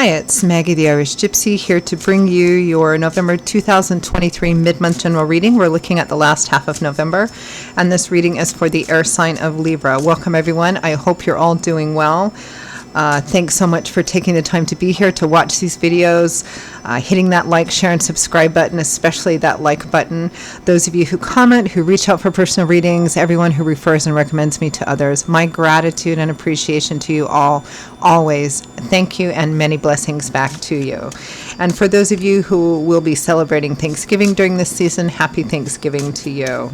Hi, it's Maggie the Irish Gypsy here to bring you your November 2023 mid-month general reading. We're looking at the last half of November, and this reading is for the air sign of Libra. Welcome everyone. I hope you're all doing well. Thanks so much for taking the time to be here to watch these videos, hitting that like, share, and subscribe button, especially that like button. Those of you who comment, who reach out for personal readings, everyone who refers and recommends me to others, my gratitude and appreciation to you all, always. Thank you and many blessings back to you. And for those of you who will be celebrating Thanksgiving during this season, happy Thanksgiving to you.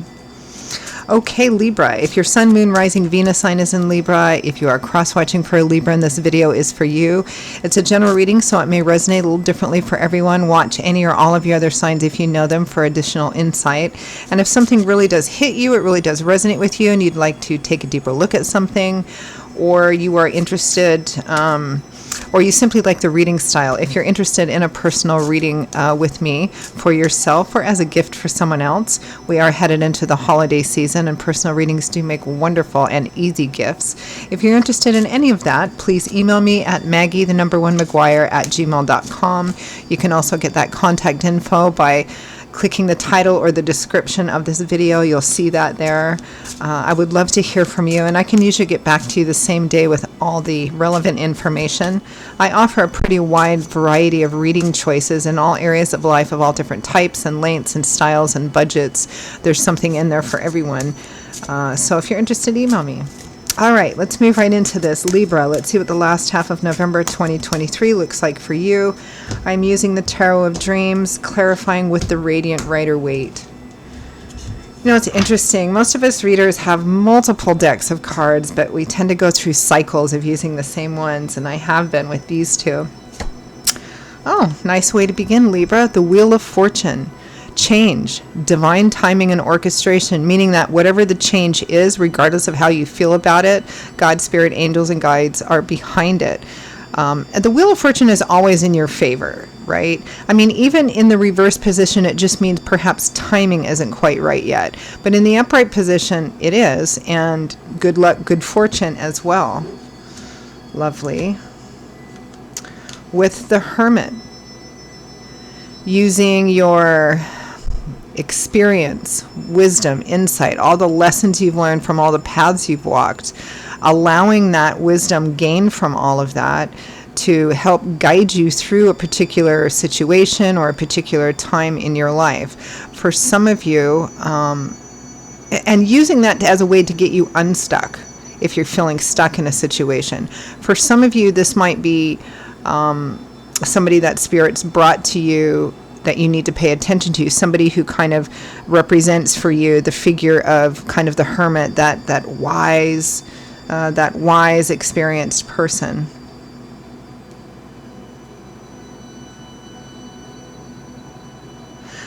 Okay, Libra, if your Sun, Moon, Rising, Venus sign is in Libra, if you are cross-watching for a Libra and this video is for you, it's a general reading, so it may resonate a little differently for everyone. Watch any or all of your other signs if you know them for additional insight. And if something really does hit you, it really does resonate with you, and you'd like to take a deeper look at something, or you are interested, or you simply like the reading style, if you're interested in a personal reading with me for yourself or as a gift for someone else, we are headed into the holiday season and personal readings do make wonderful and easy gifts. If you're interested in any of that, please email me at maggie1mcguire@gmail.com. You can also get that contact info by clicking the title or the description of this video. You'll see that there. I would love to hear from you, and I can usually get back to you the same day with all the relevant information. I offer a pretty wide variety of reading choices in all areas of life of all different types and lengths and styles and budgets. There's something in there for everyone. So if you're interested, email me. All right, let's move right into this. Libra, let's see what the last half of November 2023 looks like for you. I'm using the Tarot of Dreams, clarifying with the Radiant Rider-Waite. You know, it's interesting. Most of us readers have multiple decks of cards, but we tend to go through cycles of using the same ones, and I have been with these two. Oh, nice way to begin, Libra. The Wheel of Fortune. Change, divine timing and orchestration, meaning that whatever the change is, regardless of how you feel about it, God, Spirit, angels, and guides are behind it. And the Wheel of Fortune is always in your favor, right? I mean, even in the reverse position, it just means perhaps timing isn't quite right yet. But in the upright position, it is, and good luck, good fortune as well. Lovely. With the Hermit, using your experience, wisdom, insight, all the lessons you've learned from all the paths you've walked, allowing that wisdom gained from all of that to help guide you through a particular situation or a particular time in your life. For some of you, and using that as a way to get you unstuck if you're feeling stuck in a situation. For some of you, this might be somebody that Spirit's brought to you that you need to pay attention to, somebody who kind of represents for you the figure of kind of the hermit, that wise, experienced person.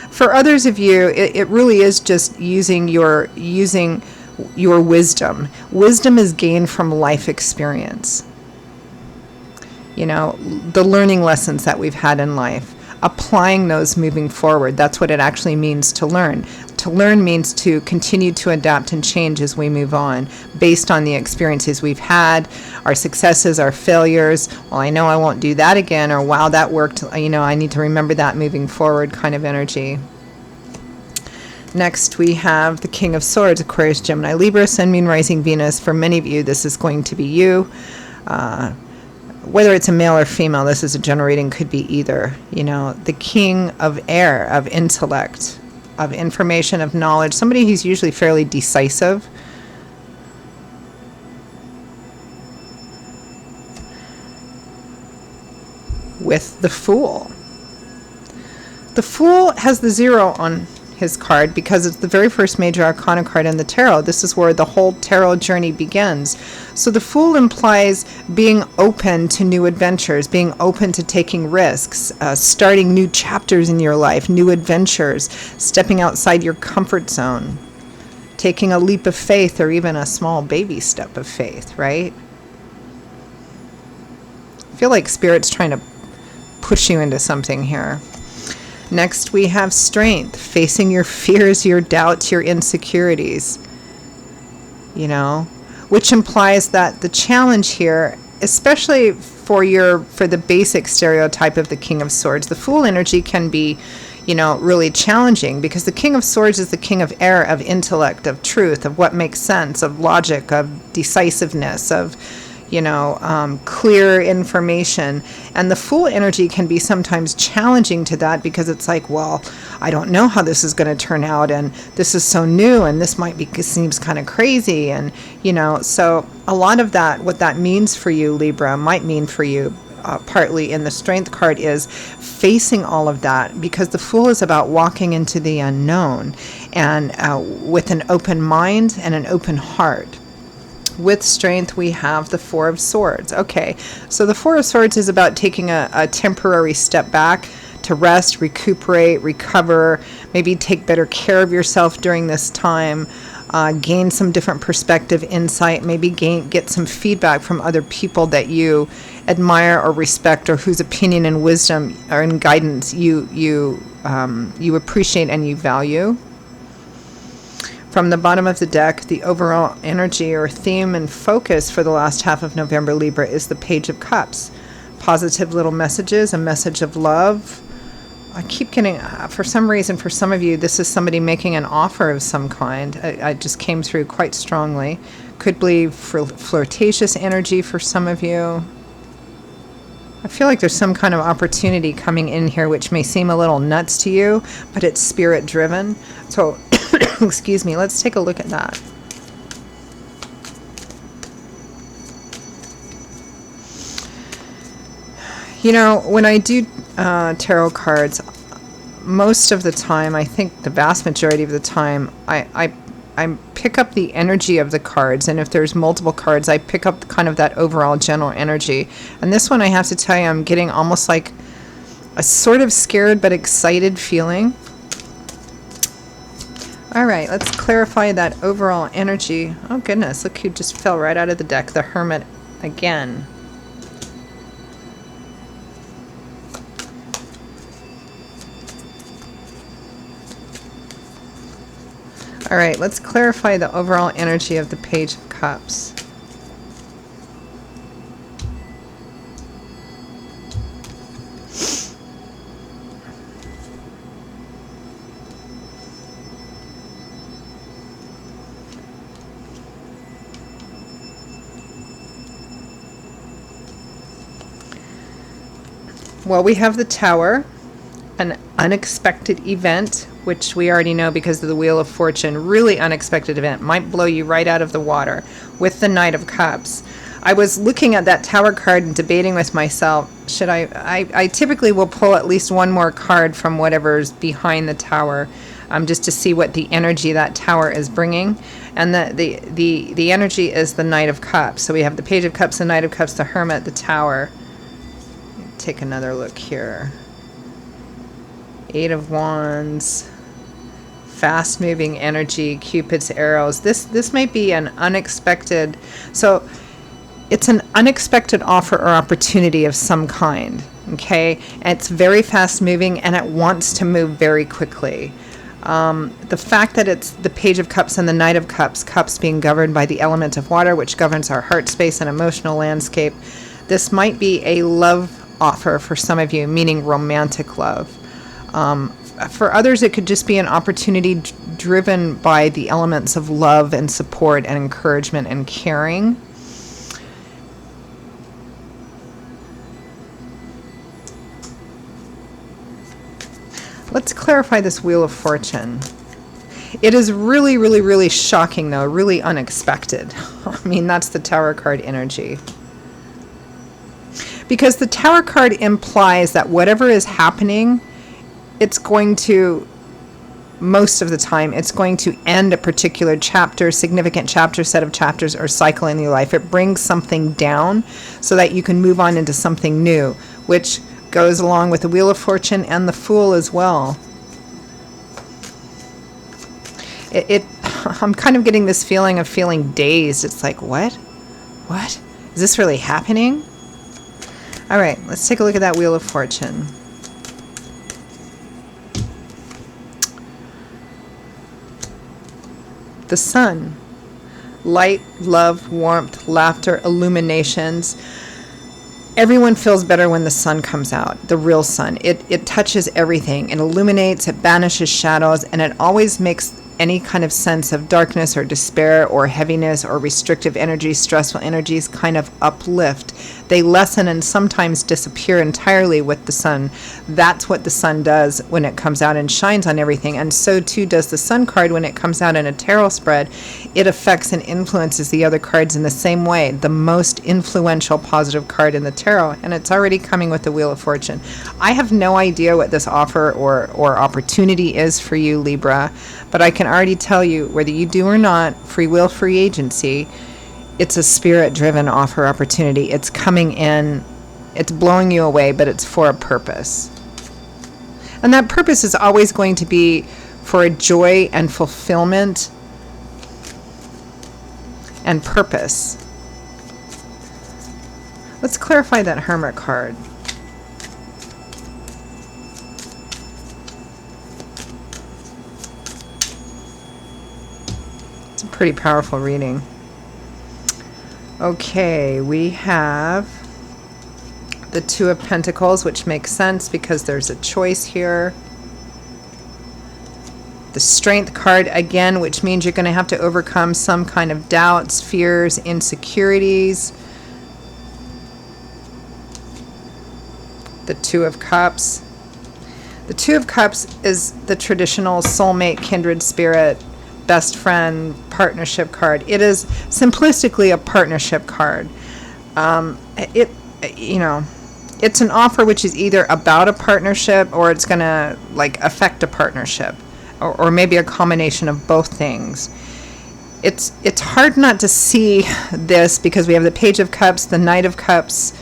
For others of you, it really is just using your wisdom. Wisdom is gained from life experience. You know, the learning lessons that we've had in life, applying those moving forward. That's what it actually means to learn. To learn means to continue to adapt and change as we move on, based on the experiences we've had, our successes, our failures. Well, I know I won't do that again, or wow, that worked. You know, I need to remember that moving forward kind of energy. Next, we have the King of Swords, Aquarius, Gemini, Libra, Sun, Moon, Rising, Venus. For many of you, this is going to be you. Whether it's a male or female, this is a general reading, could be either. You know, the King of Air, of intellect, of information, of knowledge, somebody who's usually fairly decisive. With the Fool. The Fool has the 0 on his card because it's the very first major arcana card in the tarot. This is where the whole tarot journey begins. So the Fool implies being open to new adventures, being open to taking risks, starting new chapters in your life, new adventures, stepping outside your comfort zone, taking a leap of faith, or even a small baby step of faith, right? I feel like Spirit's trying to push you into something here. Next, we have Strength, facing your fears, your doubts, your insecurities, you know, which implies that the challenge here especially for the basic stereotype of the King of Swords, the Fool energy can be, really challenging, because the King of Swords is the king of air, of intellect, of truth, of what makes sense, of logic, of decisiveness, of clear information. And the Fool energy can be sometimes challenging to that, because it's like, well, I don't know how this is going to turn out, and this is so new, and this seems kind of crazy, and so a lot of that, what that means for you, Libra, might mean for you, partly in the Strength card, is facing all of that, because the Fool is about walking into the unknown, and with an open mind and an open heart. With Strength, we have the Four of Swords. Okay, so the Four of Swords is about taking a temporary step back to rest, recuperate, recover, maybe take better care of yourself during this time, gain some different perspective, insight, maybe get some feedback from other people that you admire or respect, or whose opinion and wisdom or and guidance you appreciate and you value. From the bottom of the deck, the overall energy or theme and focus for the last half of November, Libra, is the Page of Cups. Positive little messages, a message of love. I keep getting, for some reason, for some of you, this is somebody making an offer of some kind. I just came through quite strongly. Could be flirtatious energy for some of you. I feel like there's some kind of opportunity coming in here which may seem a little nuts to you, but it's spirit driven. So, excuse me, let's take a look at that. When I do tarot cards, most of the time, I think the vast majority of the time, I pick up the energy of the cards, and if there's multiple cards, I pick up kind of that overall general energy. And this one, I have to tell you, I'm getting almost like a sort of scared but excited feeling. All right, let's clarify that overall energy. Oh goodness, look who just fell right out of the deck, the Hermit again. All right, let's clarify the overall energy of the Page of Cups. Well, we have the Tower, an unexpected event, which we already know because of the Wheel of Fortune. Really unexpected event, might blow you right out of the water. With the Knight of Cups, I was looking at that Tower card and debating with myself, should I typically will pull at least one more card from whatever's behind the Tower, just to see what the energy that Tower is bringing. And the energy is the Knight of Cups. So we have the Page of Cups, the Knight of Cups, the Hermit, the Tower. Take another look here. Eight of Wands, fast-moving energy, Cupid's arrows. This might be an unexpected, so it's an unexpected offer or opportunity of some kind, okay? And it's very fast-moving, and it wants to move very quickly. The fact that it's the Page of Cups and the Knight of Cups, cups being governed by the element of water, which governs our heart space and emotional landscape, this might be a love offer for some of you, meaning romantic love. For others, it could just be an opportunity driven by the elements of love and support and encouragement and caring. Let's clarify this Wheel of Fortune. It is really, really, really shocking, though, really unexpected. I mean, that's the Tower card energy. Because the Tower card implies that whatever is happening, it's going to, most of the time, it's going to end a particular chapter, significant chapter, set of chapters, or cycle in your life. It brings something down so that you can move on into something new, which goes along with the Wheel of Fortune and the Fool as well. I'm kind of getting this feeling of feeling dazed. It's like, what? What? Is this really happening? All right, let's take a look at that Wheel of Fortune. The Sun. Light, love, warmth, laughter, illuminations. Everyone feels better when the sun comes out, the real sun. It touches everything. It illuminates, it banishes shadows, and it always makes any kind of sense of darkness or despair or heaviness or restrictive energies, stressful energies kind of uplift. They lessen and sometimes disappear entirely with the sun. That's what the sun does when it comes out and shines on everything. And so too does the sun card when it comes out in a tarot spread. It affects and influences the other cards in the same way. The most influential positive card in the tarot. And it's already coming with the Wheel of Fortune. I have no idea what this offer or opportunity is for you, Libra. But I can already tell you, whether you do or not, free will, free agency, it's a spirit-driven offer opportunity. It's coming in, it's blowing you away, but it's for a purpose. And that purpose is always going to be for a joy and fulfillment and purpose. Let's clarify that Hermit card. It's a pretty powerful reading. Okay, we have the Two of Pentacles, which makes sense because there's a choice here. The Strength card again, which means you're going to have to overcome some kind of doubts, fears, insecurities. The Two of Cups. The Two of Cups is the traditional soulmate, kindred spirit, best friend, partnership card. It is simplistically a partnership card. It's an offer which is either about a partnership or it's going to like affect a partnership, or maybe a combination of both things. It's hard not to see this because we have the Page of Cups, the Knight of Cups.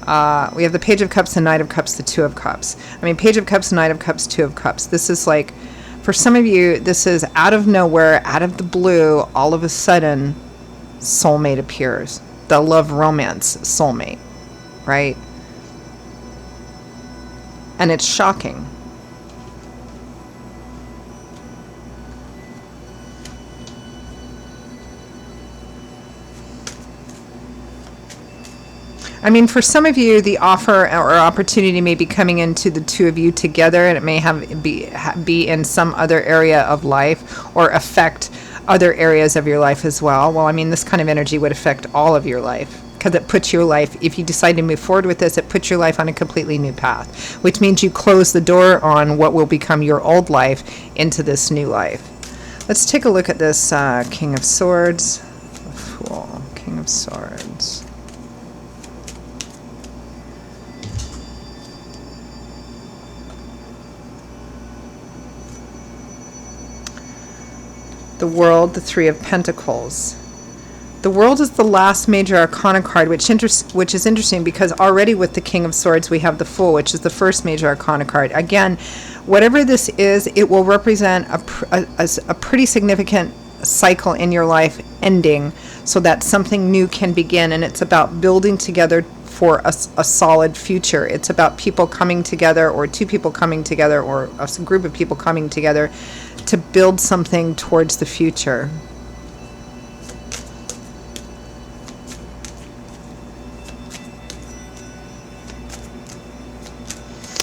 We have the Page of Cups, the Knight of Cups, the Two of Cups. I mean, Page of Cups, Knight of Cups, Two of Cups. This is like, for some of you, this is out of nowhere, out of the blue, all of a sudden, soulmate appears. The love romance soulmate, right? And it's shocking. I mean, for some of you, the offer or opportunity may be coming into the two of you together, and it may be in some other area of life or affect other areas of your life as well. Well, I mean, this kind of energy would affect all of your life because it puts your life, if you decide to move forward with this, it puts your life on a completely new path, which means you close the door on what will become your old life into this new life. Let's take a look at this King of Swords, Fool, King of Swords. The World, the Three of Pentacles. The World is the last major arcana card, which is interesting because already with the King of Swords we have the Fool, which is the first major arcana card. Again, whatever this is, it will represent a pretty significant cycle in your life ending so that something new can begin, and it's about building together for a solid future. It's about people coming together, or two people coming together, or a group of people coming together to build something towards the future.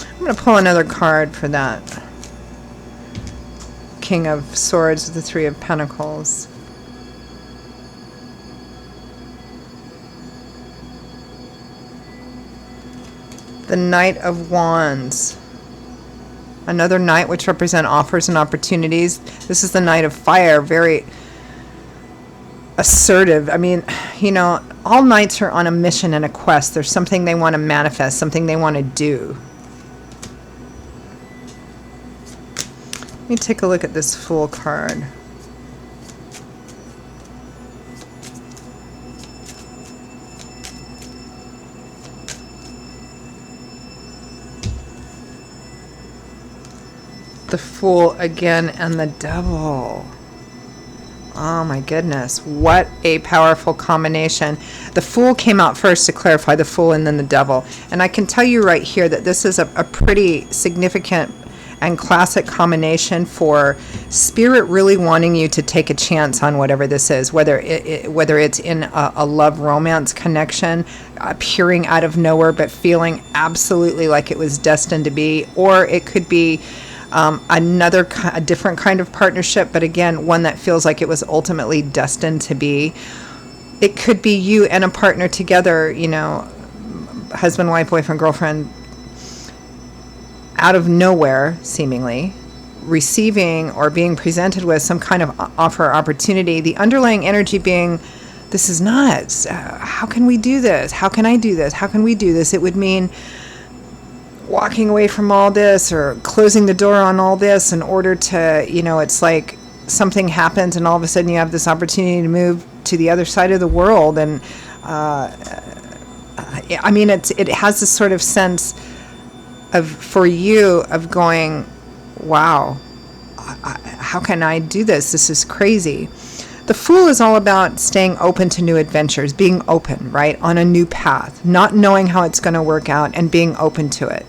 I'm going to pull another card for that King of Swords with the Three of Pentacles. The Knight of Wands. Another knight which represent offers and opportunities. This is the Knight of Fire, very assertive. I mean, you know, all knights are on a mission and a quest. There's something they want to manifest, something they want to do. Let me take a look at this Fool card. The Fool again and the Devil. Oh my goodness, what a powerful combination. The Fool came out first to clarify, the Fool and then the Devil. And I can tell you right here that this is a pretty significant and classic combination for spirit really wanting you to take a chance on whatever this is, whether it's in a love romance connection appearing out of nowhere but feeling absolutely like it was destined to be, or it could be a different kind of partnership, but again, one that feels like it was ultimately destined to be. It could be you and a partner together, you know, husband, wife, boyfriend, girlfriend, out of nowhere, seemingly, receiving or being presented with some kind of offer or opportunity. The underlying energy being, this is nuts. How can we do this? How can I do this? How can we do this? It would mean walking away from all this or closing the door on all this in order to, you know, it's like something happens and all of a sudden you have this opportunity to move to the other side of the world. And I mean, it has this sort of sense of, for you, of going, wow, how can I do this? This is crazy. The Fool is all about staying open to new adventures, being open, right, on a new path, not knowing how it's going to work out and being open to it.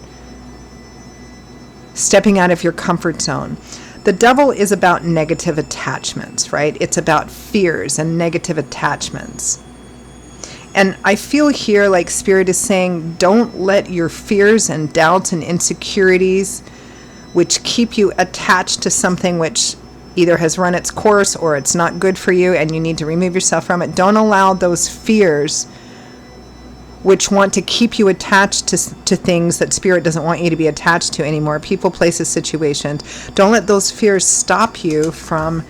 Stepping out of your comfort zone. The Devil is about negative attachments, right? It's about fears and negative attachments. And I feel here like Spirit is saying, don't let your fears and doubts and insecurities, which keep you attached to something which either has run its course or it's not good for you and you need to remove yourself from it. Don't allow those fears which want to keep you attached to things that Spirit doesn't want you to be attached to anymore. People, places, situations. Don't let those fears stop you from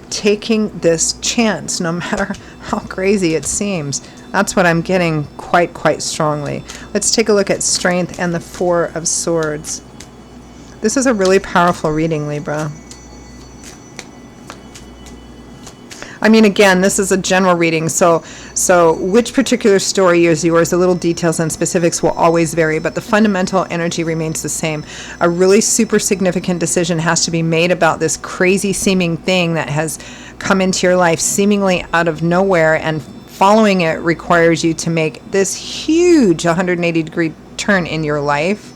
taking this chance, no matter how crazy it seems. That's what I'm getting quite strongly. Let's take a look at Strength and the Four of Swords. This is a really powerful reading, Libra. I mean, again, this is a general reading, so which particular story is yours, the little details and specifics will always vary, but the fundamental energy remains the same. A really super significant decision has to be made about this crazy seeming thing that has come into your life seemingly out of nowhere, and following it requires you to make this huge 180-degree turn in your life,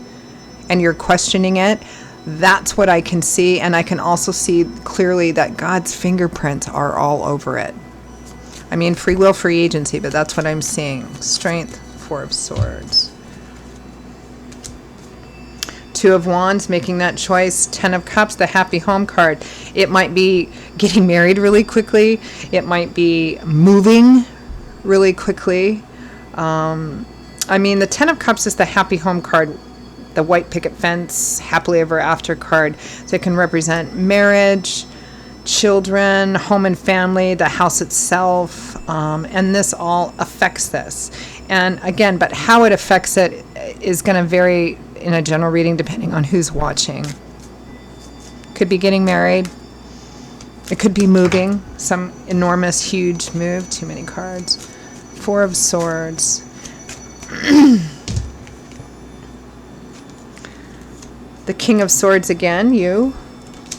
and you're questioning it. That's what I can see, and I can also see clearly that God's fingerprints are all over it. I mean, free will, free agency, but that's what I'm seeing. Strength, Four of Swords. Two of Wands, making that choice. Ten of Cups, the Happy Home card. It might be getting married really quickly. It might be moving really quickly. I mean, the Ten of Cups is the Happy Home card, the white picket fence, happily ever after card. So it can represent marriage, children, home and family, the house itself, and this all affects this. And again, but how it affects it is going to vary in a general reading depending on who's watching. Could be getting married. It could be moving, some enormous, huge move. Too many cards. Four of Swords. The King of Swords again, you,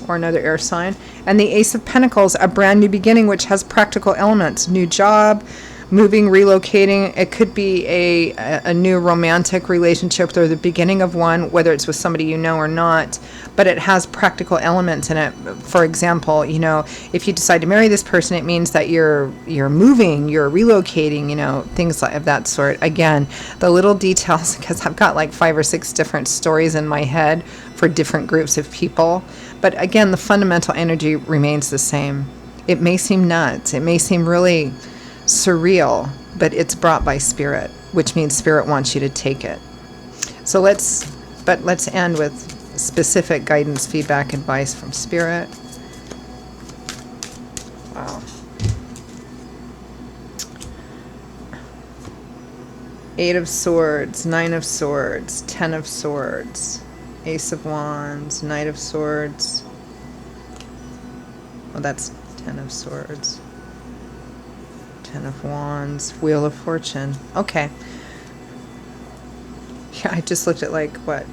or another air sign. And the Ace of Pentacles, a brand new beginning, which has practical elements. New job, moving, relocating. It could be a new romantic relationship or the beginning of one, whether it's with somebody you know or not, but it has practical elements in it. For example, you know, if you decide to marry this person, it means that you're moving, you're relocating, you know, things of that sort. Again, the little details, because I've got like 5 or 6 different stories in my head for different groups of people. But again, the fundamental energy remains the same. It may seem nuts. It may seem really surreal, but it's brought by Spirit, which means Spirit wants you to take it. So let's end with specific guidance, feedback, advice from Spirit. Wow. 8 of Swords, 9 of Swords, 10 of Swords, Ace of Wands, Knight of Swords. Well, that's 10 of Swords. 10 of Wands, Wheel of Fortune. Okay. Yeah, I just looked at like, what,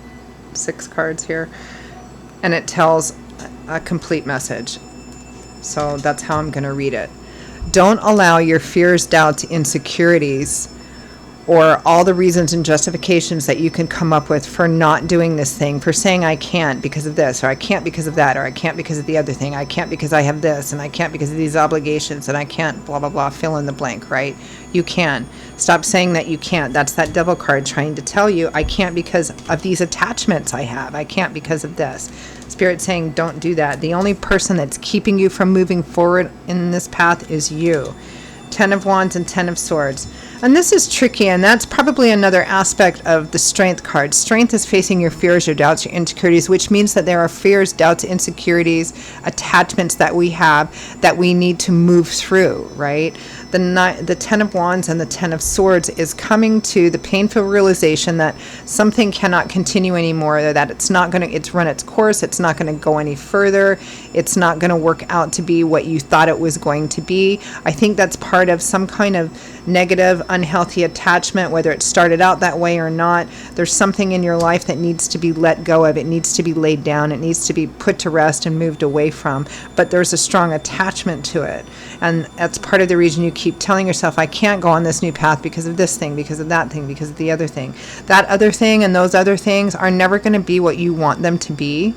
6 cards here. And it tells a complete message. So that's how I'm going to read it. Don't allow your fears, doubts, insecurities, or all the reasons and justifications that you can come up with for not doing this thing, for saying I can't because of this, or I can't because of that, or I can't because of the other thing, I can't because I have this, and I can't because of these obligations, and I can't blah, blah, blah, fill in the blank, right? You can. Stop saying that you can't. That's that devil card trying to tell you, I can't because of these attachments I have. I can't because of this. Spirit saying, don't do that. The only person that's keeping you from moving forward in this path is you. 10 of Wands and 10 of Swords. And this is tricky, and that's probably another aspect of the Strength card. Strength is facing your fears, your doubts, your insecurities, which means that there are fears, doubts, insecurities, attachments that we have that we need to move through, right? The 10 of Wands and the 10 of Swords is coming to the painful realization that something cannot continue anymore, or that it's run its course, it's not going to go any further, it's not going to work out to be what you thought it was going to be. I think that's part of some kind of negative, unhealthy attachment, whether it started out that way or not. There's something in your life that needs to be let go of. It needs to be laid down. It needs to be put to rest and moved away from. But there's a strong attachment to it. And that's part of the reason you keep telling yourself, I can't go on this new path because of this thing, because of that thing, because of the other thing. That other thing and those other things are never going to be what you want them to be.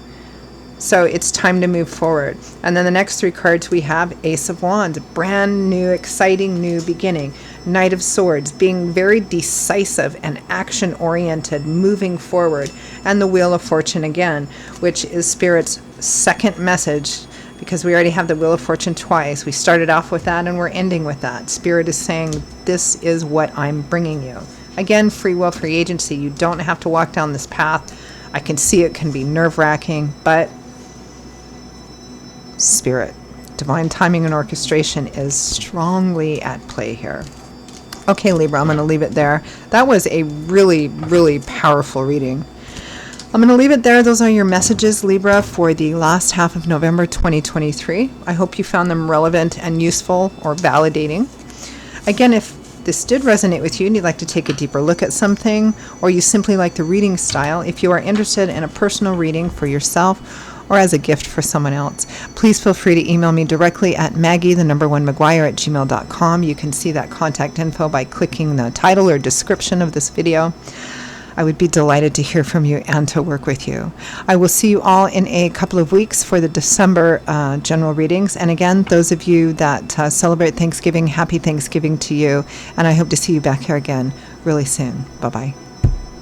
So it's time to move forward. And then the next three cards we have Ace of Wands, brand new, exciting new beginning. Knight of Swords, being very decisive and action-oriented, moving forward. And the Wheel of Fortune again, which is Spirit's second message, because we already have the Wheel of Fortune twice. We started off with that and we're ending with that. Spirit is saying, this is what I'm bringing you. Again, free will, free agency. You don't have to walk down this path. I can see it can be nerve-wracking, but Spirit, divine timing and orchestration is strongly at play here. Okay, Libra, I'm going to leave it there. That was a really, really powerful reading. I'm going to leave it there. Those are your messages, Libra, for the last half of November 2023. I hope you found them relevant and useful or validating. Again, if this did resonate with you and you'd like to take a deeper look at something, or you simply like the reading style, if you are interested in a personal reading for yourself or as a gift for someone else, please feel free to email me directly at maggie1mcguire@gmail.com. You can see that contact info by clicking the title or description of this video. I would be delighted to hear from you and to work with you. I will see you all in a couple of weeks for the December general readings. And again, those of you that celebrate Thanksgiving, happy Thanksgiving to you. And I hope to see you back here again really soon. Bye-bye.